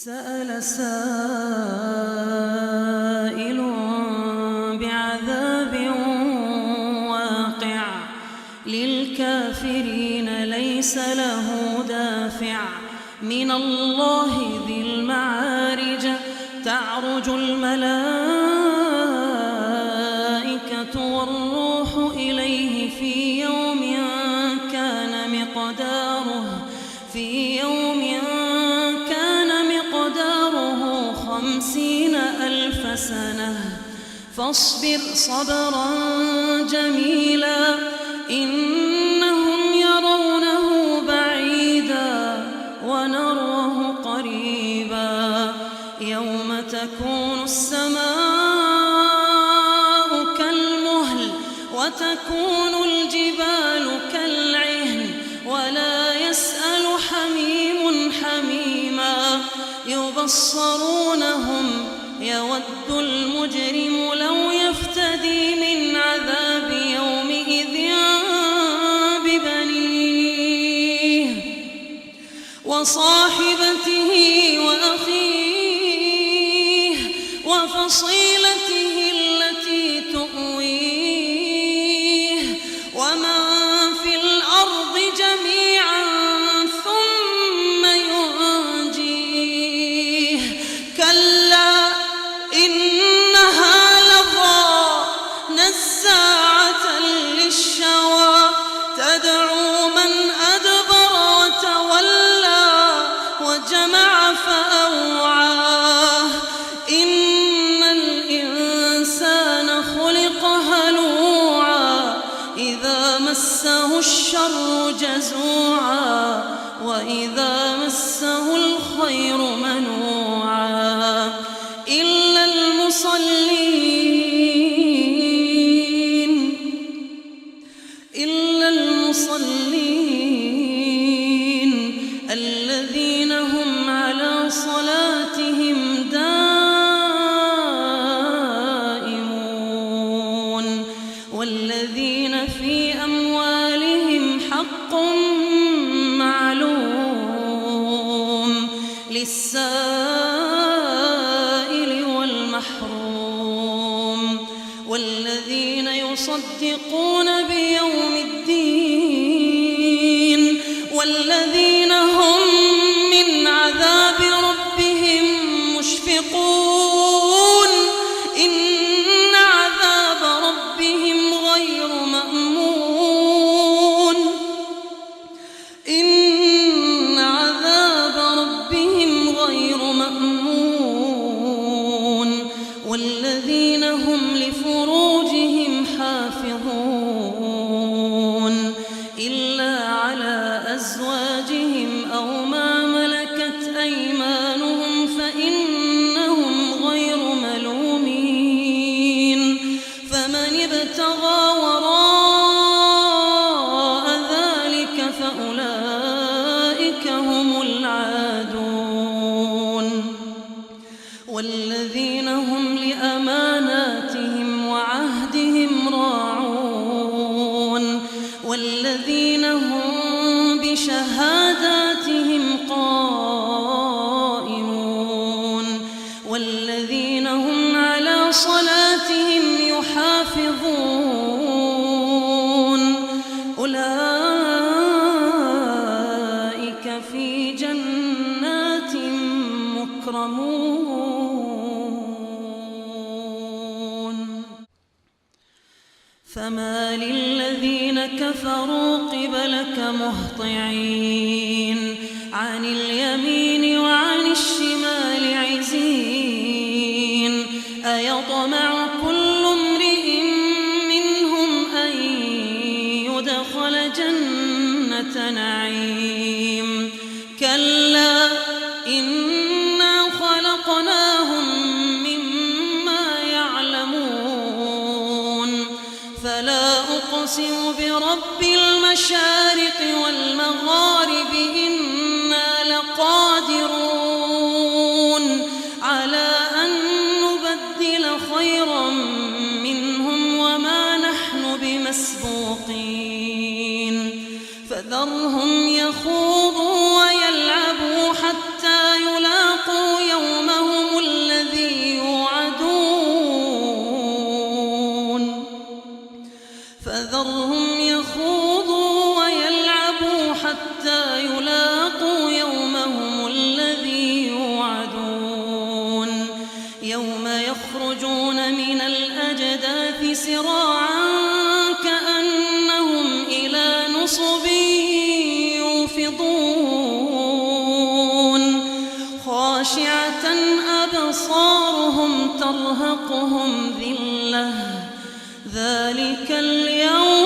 سأل سائل بعذاب واقع للكافرين ليس له دافع من الله ذي المعارج تعرج الملائكة والروح إليه في يوم كان مقداره 50,000 سنة فاصبر صبرا جميلا إنهم يرونه بعيدا ونراه قريبا يوم تكون السماء كالمهل وتكون الجبال كالعهن ولا يسأل حميم حميما يبصرونهم يود المجرم لو يفتدي من عذاب يومئذ ببنيه وصاحبته وأخيه وفصيلته التي تؤويه ومن في الأرض جميعا ثم ينجيه كلا إنها لظى نزاعة للشوى تدعو من أدبر وتولى وجمع فأوعاه إن الإنسان خلق هلوعا إذا مسه الشر جزوعا وإذا مسه الخير منوعا إلا المصلين الذين هم على صلاتهم دائمون والذين في أموالهم حق معلوم للسائل والمحروم والذين يصدقون بيوم الدين والذين هم من عذاب ربهم مشفقون إن عذاب ربهم غير مأمون والذين هم لفروجهم حافظون إلا على أزواجهم أو ما ملكت أيمانهم فإنهم غير ملومين فمن ابتغى وراء ذلك فأولئك هم العادون والذين هم لأماناتهم وعهدهم راعون والذين هم بشهاداتهم قائمون والذين هم على صلاتهم يحافظون أولئك في جنات مكرمون فما للذين كفروا قبلك مهطعين عن اليمين وعن الشمال عزين أيطمع كل امرئ منهم أن يدخل جنة نعيم كلا إنا خلقناهم مما يعلمون فلا أقسم برب المشارق والمغارب إنا لقادرون على أن نبدل خيرا منهم وما نحن بمسبوقين فذرهم يخوضوا ويلعبوا حتى يلاقوا حتى يلاقوا يومهم الذي يوعدون يوم يخرجون من الأجداث سراعا كأنهم إلى نصب يوفضون خاشعة أبصارهم ترهقهم ذلة ذلك اليوم